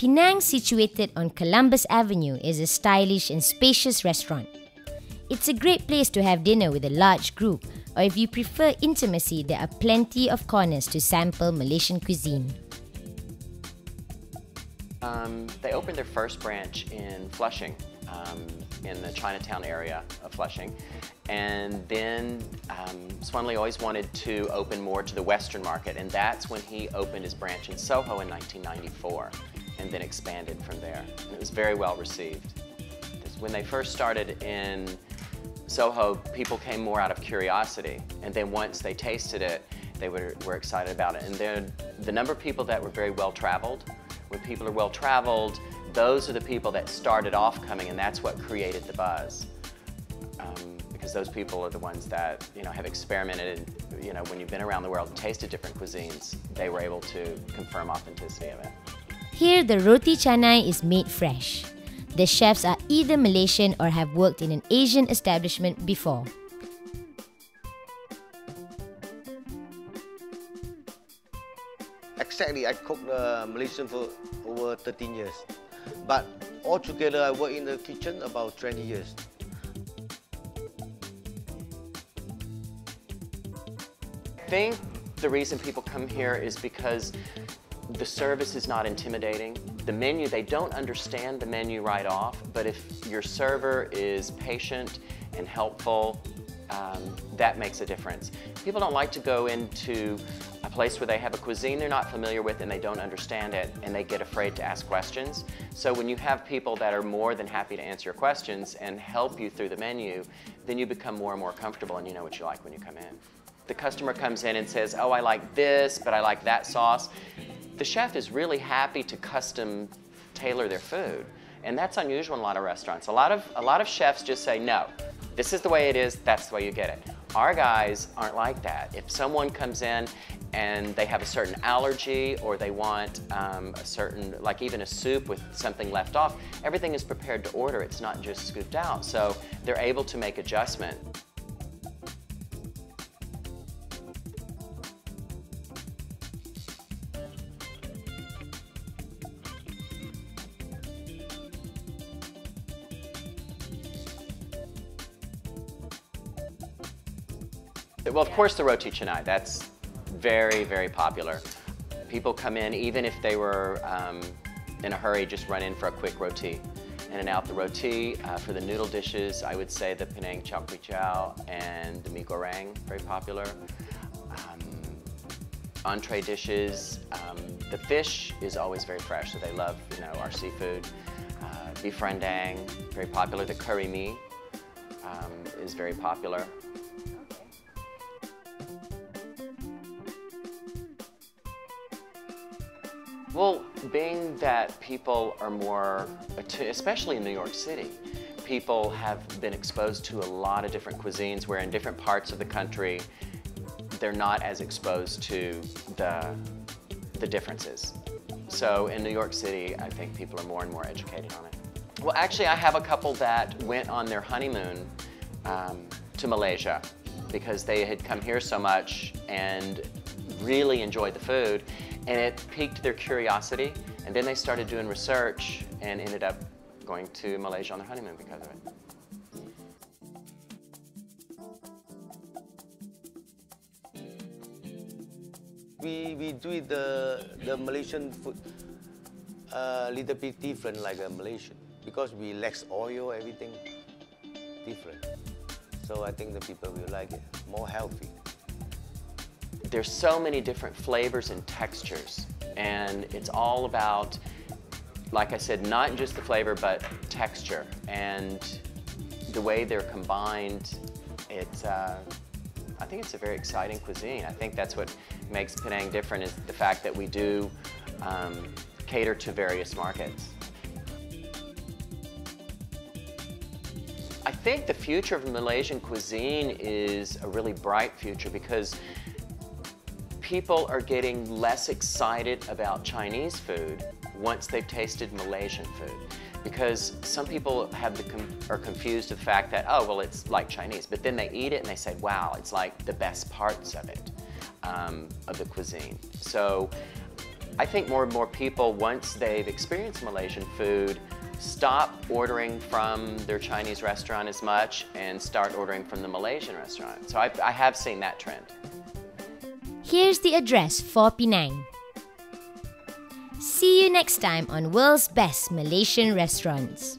Penang, situated on Columbus Avenue, is a stylish and spacious restaurant. It's a great place to have dinner with a large group, or if you prefer intimacy, there are plenty of corners to sample Malaysian cuisine. They opened their first branch in Flushing, in the Chinatown area of Flushing. And then Swan Lee always wanted to open more to the Western market, and that's when he opened his branch in Soho in 1994, and then expanded from there. And it was very well received. When they first started in Soho, people came more out of curiosity, and then once they tasted it, they were excited about it. And then the number of people that were very well-traveled, when people are well-traveled, those are the people that started off coming, and that's what created the buzz. Because those people are the ones that, have experimented, and, when you've been around the world and tasted different cuisines, they were able to confirm authenticity of it. Here, the roti canai is made fresh. The chefs are either Malaysian or have worked in an Asian establishment before. Exactly, I cooked Malaysian for over 13 years. But altogether, I worked in the kitchen about 20 years. I think the reason people come here is because the service is not intimidating. The menu, they don't understand the menu right off, but if your server is patient and helpful, that makes a difference. People don't like to go into a place where they have a cuisine they're not familiar with and they don't understand it, and they get afraid to ask questions. So when you have people that are more than happy to answer your questions and help you through the menu, then you become more and more comfortable and you know what you like when you come in. The customer comes in and says, oh, I like this, but I like that sauce. The chef is really happy to custom tailor their food, and that's unusual in a lot of restaurants. A lot of chefs just say, no, this is the way it is, that's the way you get it. Our guys aren't like that. If someone comes in and they have a certain allergy, or they want a certain, like even a soup with something left off, everything is prepared to order. It's not just scooped out. So they're able to make adjustment. Well, of course, the roti canai. That's very, very popular. People come in, even if they were in a hurry, just run in for a quick roti. In and out the roti. For the noodle dishes, I would say the Penang chao kui chao and the mee goreng, very popular. Entree dishes, the fish is always very fresh, so they love, our seafood. Beef rendang, very popular. The curry mee is very popular. Well, being that people are more, especially in New York City, people have been exposed to a lot of different cuisines, where in different parts of the country, they're not as exposed to the differences. So in New York City, I think people are more and more educated on it. Well, actually, I have a couple that went on their honeymoon to Malaysia, because they had come here so much and really enjoyed the food, and it piqued their curiosity, and then they started doing research and ended up going to Malaysia on their honeymoon because of it. We do it the Malaysian food a little bit different like a Malaysian, because we less oil, everything different. So I think the people will like it, more healthy. There's so many different flavors and textures, and it's all about, like I said, not just the flavor, but texture. And the way they're combined, I think it's a very exciting cuisine. I think that's what makes Penang different, is the fact that we do cater to various markets. I think the future of Malaysian cuisine is a really bright future, because people are getting less excited about Chinese food once they've tasted Malaysian food. Because some people are confused with the fact that, oh, well, it's like Chinese. But then they eat it and they say, wow, it's like the best parts of it, of the cuisine. So I think more and more people, once they've experienced Malaysian food, stop ordering from their Chinese restaurant as much and start ordering from the Malaysian restaurant. So I have seen that trend. Here's the address for Penang. See you next time on World's Best Malaysian Restaurants.